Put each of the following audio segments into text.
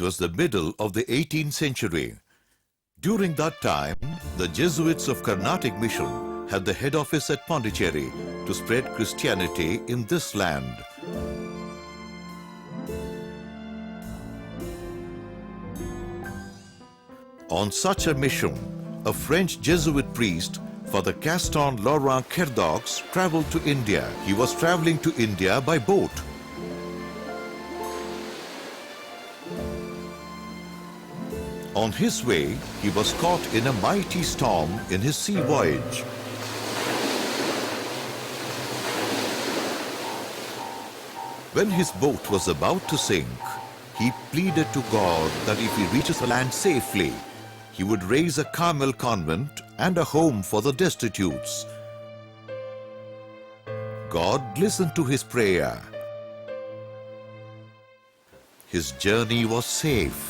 It was the middle of the 18th century. During that time, the Jesuits of Carnatic Mission had the head office at Pondicherry to spread Christianity in this land. On such a mission, a French Jesuit priest, Father Gaston Laurence, traveled to India. He was traveling to India by boat. On his way, he was caught in a mighty storm in his sea voyage. When his boat was about to sink, he pleaded to God that if he reaches the land safely, he would raise a Carmel convent and a home for the destitutes. God listened to his prayer. His journey was safe.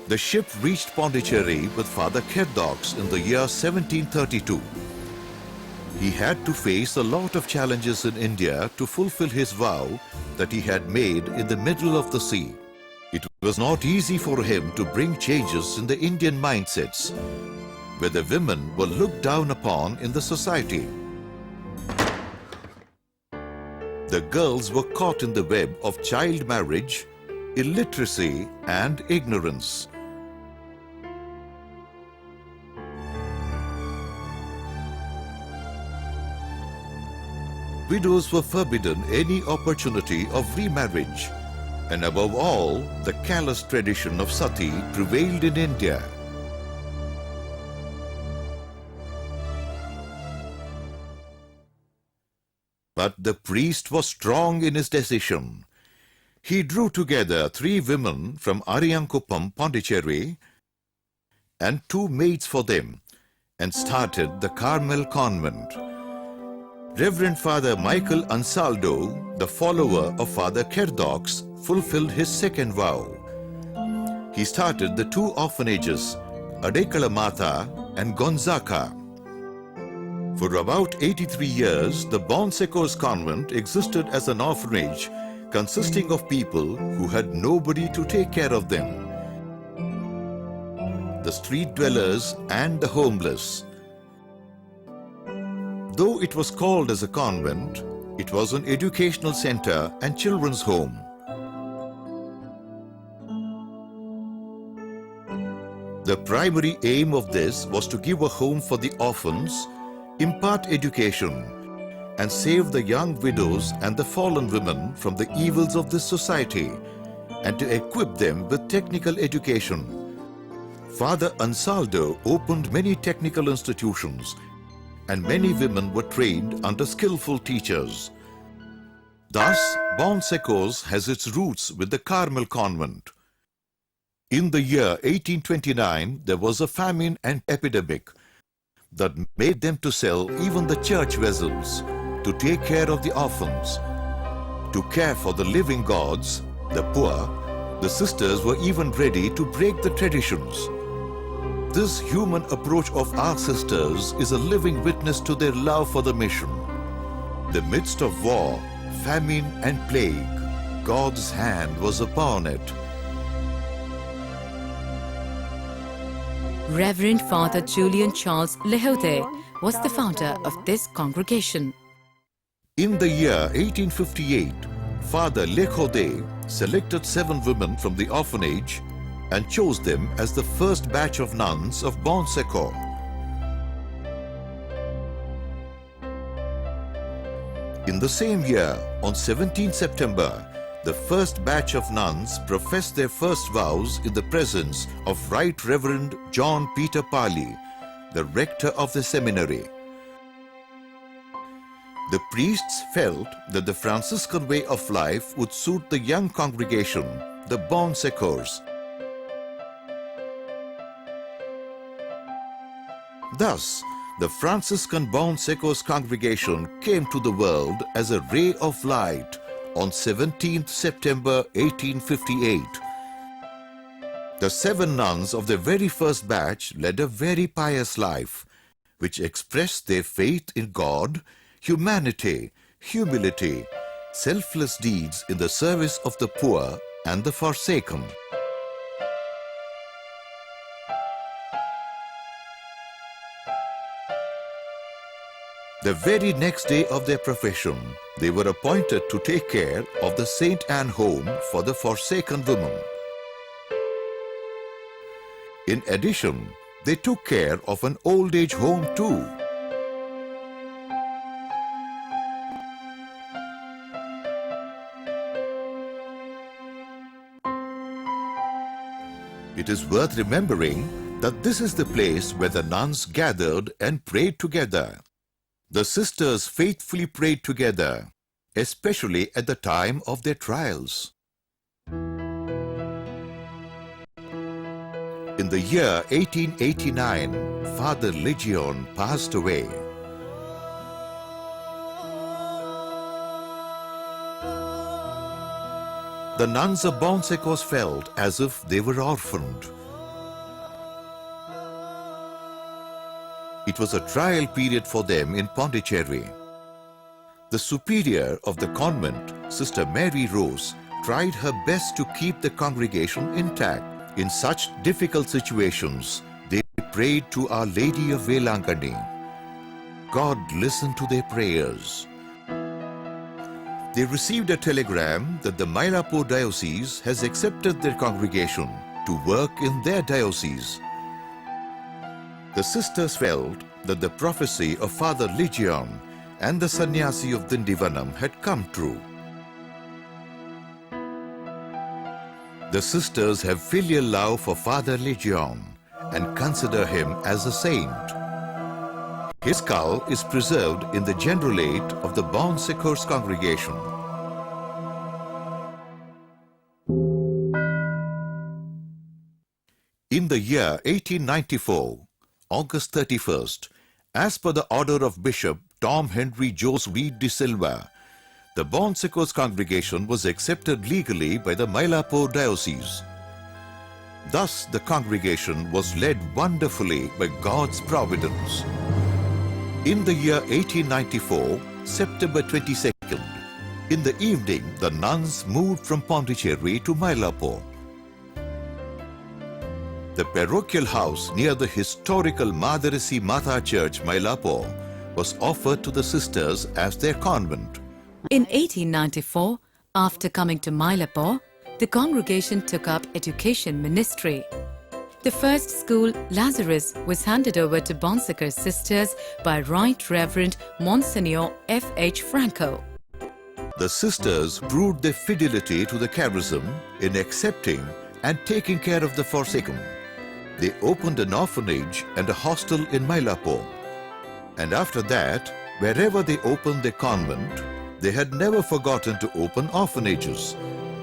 The ship reached Pondicherry with FatherCoeurdon in the year 1732. He had to face a lot of challenges in India to fulfill his vow that he had made in the middle of the sea. It was not easy for him to bring changes in the Indian mindsets, where the women were looked down upon in the society. The girls were caught in the web of child marriage, illiteracy, and ignorance. Widows were forbidden any opportunity of remarriage, and above all, the callous tradition of sati prevailed in India. But the priest was strong in his decision. He drew together 3 women from Ariyankuppam, Pondicherry, and 2 maids for them, and started the Carmel convent. Reverend Father Michael Ansaldo, the follower of FatherCoeurdon, fulfilled his second vow. He started the 2 orphanages, Adekalamata and Gonzaga. For about 83 years, the Secours convent existed as an orphanage consisting of people who had nobody to take care of them. The street dwellers and the homeless. Though it was called as a convent, it was an educational center and children's home. The primary aim of this was to give a home for the orphans, impart education, and save the young widows and the fallen women from the evils of this society, and to equip them with technical education. Father Ansaldo opened many technical institutions, and many women were trained under skillful teachers. Thus, Secours has its roots with the Carmel convent. In the year 1829, there was a famine and epidemic that made them to sell even the church vessels to take care of the orphans. To care for the living gods, the poor, the sisters were even ready to break the traditions. This human approach of our sisters is a living witness to their love for the mission. In the midst of war, famine and plague, God's hand was upon it. Reverend Father Julian Charles Lehote was the founder of this congregation. In the year 1858, Father Lehote selected 7 women from the orphanage and chose them as the first batch of nuns of Secours. In the same year, on 17 September, the first batch of nuns professed their first vows in the presence of Right Reverend John Peter Pali, the rector of the seminary. The priests felt that the Franciscan way of life would suit the young congregation, the Secours. Thus, the Franciscan Secours congregation came to the world as a ray of light on 17th September 1858. The 7 nuns of the very first batch led a very pious life, which expressed their faith in God, humanity, humility, selfless deeds in the service of the poor and the forsaken. The very next day of their profession, they were appointed to take care of the St. Anne Home for the Forsaken Women. In addition, they took care of an old age home too. It is worth remembering that this is the place where the nuns gathered and prayed together. The sisters faithfully prayed together, especially at the time of their trials. In the year 1889, Father Legion passed away. The nuns of Secours felt as if they were orphaned. It was a trial period for them in Pondicherry. The superior of the convent, Sister Mary Rose, tried her best to keep the congregation intact. In such difficult situations, they prayed to Our Lady of Velankani. God listened to their prayers. They received a telegram that the Mylapore diocese has accepted their congregation to work in their diocese. The sisters felt that the prophecy of Father Legion and the sannyasi of Dindivanam had come true. The sisters have filial love for Father Legion and consider him as a saint. His skull is preserved in the generalate of the Secours congregation. In the year 1894, August 31st, as per the order of Bishop Tom Henry Jos Reed de Silva, the Secours congregation was accepted legally by the Mylapore diocese. Thus, the congregation was led wonderfully by God's providence. In the year 1894, September 22nd, in the evening, the nuns moved from Pondicherry to Mylapore. The parochial house near the historical Madarasi Mata Church, Mylapore, was offered to the sisters as their convent. In 1894, after coming to Mylapore, the congregation took up education ministry. The first school, Lazarus, was handed over to Secours sisters by Right Reverend Monsignor F.H. Franco. The sisters proved their fidelity to the charism in accepting and taking care of the forsaken. They opened an orphanage and a hostel in Mylapore. And after that, wherever they opened their convent, they had never forgotten to open orphanages,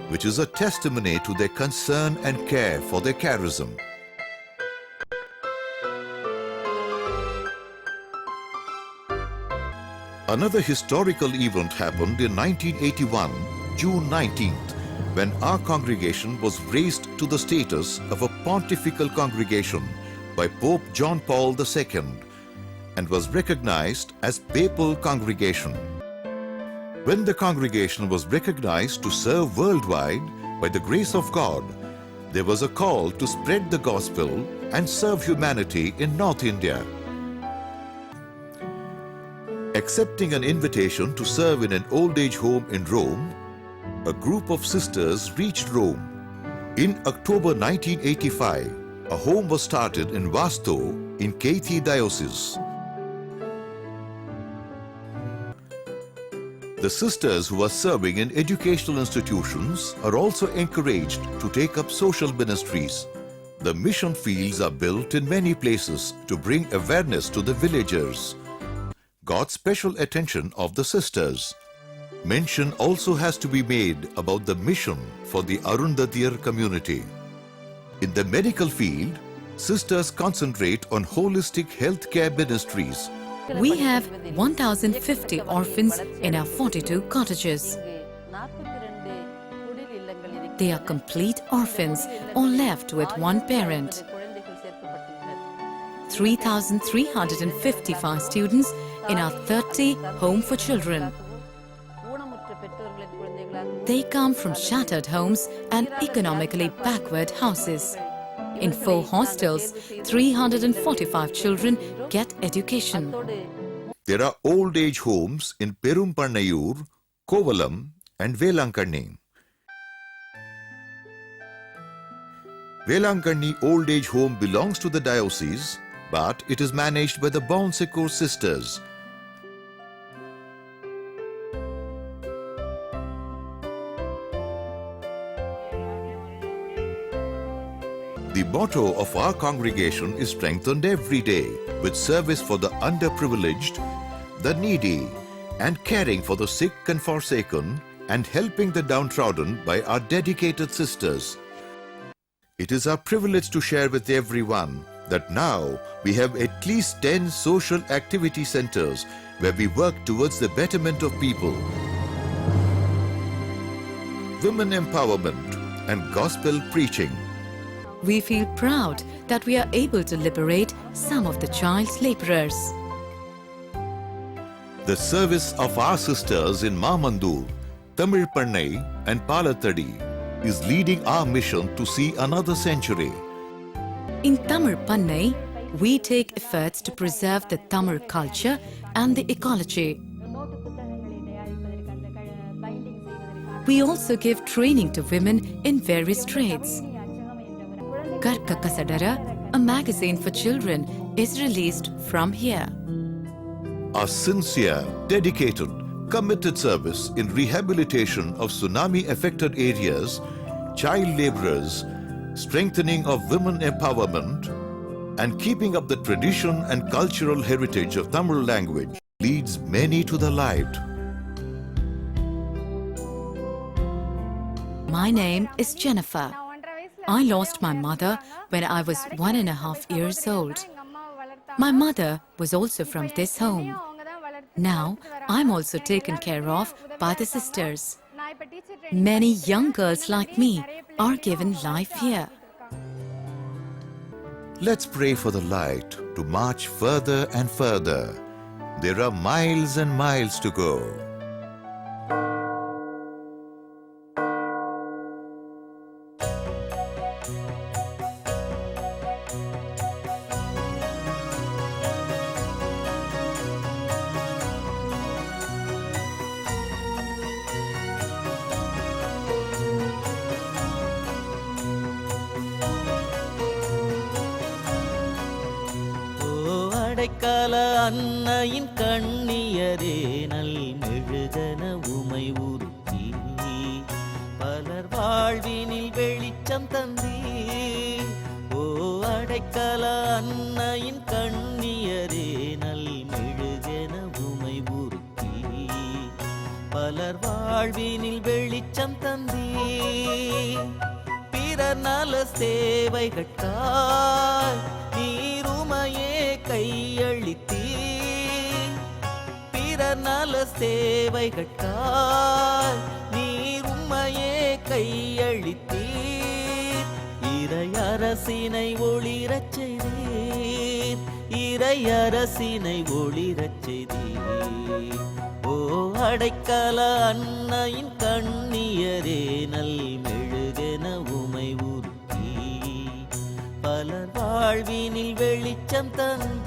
which is a testimony to their concern and care for their charism. Another historical event happened in 1981, June 19th, when our congregation was raised to the status of a pontifical congregation by Pope John Paul II and was recognized as Papal Congregation. When the congregation was recognized to serve worldwide by the grace of God, there was a call to spread the gospel and serve humanity in North India. Accepting an invitation to serve in an old age home in Rome, a group of sisters reached Rome. In October 1985, a home was started in Vasto in Katy Diocese. The sisters who are serving in educational institutions are also encouraged to take up social ministries. The mission fields are built in many places to bring awareness to the villagers. Got special attention of the sisters. Mention also has to be made about the mission for the Arundhatiyar community. In the medical field, sisters concentrate on holistic healthcare ministries. We have 1,050 orphans in our 42 cottages. They are complete orphans or left with one parent. 3,355 students in our 30 Home for Children. They come from shattered homes and economically backward houses. In 4 hostels, 345 children get education. There are old age homes in Perumpannayur, Kovalam and Velankanni. Velankanni Old Age Home belongs to the diocese, but it is managed by the Bound Secours sisters. The motto of our congregation is strengthened every day with service for the underprivileged, the needy, and caring for the sick and forsaken, and helping the downtrodden by our dedicated sisters. It is our privilege to share with everyone that now we have at least 10 social activity centers where we work towards the betterment of people. Women empowerment and gospel preaching. We feel proud that we are able to liberate some of the child laborers. The service of our sisters in Mamandur, Tamil Pannai and Palathadi is leading our mission to see another century. In Tamil Pannai, we take efforts to preserve the Tamil culture and the ecology. We also give training to women in various trades. Karka Kasadara, a magazine for children, is released from here. Our sincere, dedicated, committed service in rehabilitation of tsunami-affected areas, child laborers, strengthening of women empowerment, and keeping up the tradition and cultural heritage of Tamil language leads many to the light. My name is Jennifer. I lost my mother when I was 1.5 years old. My mother was also from this home. Now, I'm also taken care of by the sisters. Many young girls like me are given life here. Let's pray for the light to march further and further. There are miles and miles to go. அடைக்கல அன்னையின் கண்ணியரே நல் மெழுகன உமை உருத்தி பலர் வாழ்வினில் வெளிச்சம் தந்தீ. ஓ அடைக்கல அன்னையின் கண்ணியரே நல் மெழுகன உமை உருத்தி பலர் வாழ்வினில் வெளிச்சம் தந்தீ. பிறர் நல சேவைகட்காய் நீருமையே கையளித்தீ. பிறர் நல சேவைகட்காய் நீருமையே கையளித்தீர். இறையரசினை ஒளிரச் செய்தீர். இறையரசினை ஒளிரச் செய்தீர். ஓ அடைக்கல அன்னையின் கண்ணியரே நல் மெழுகென உமை உருத்தி பலர் வாழ்வினில் வெளிச்சம் தந்தீர்.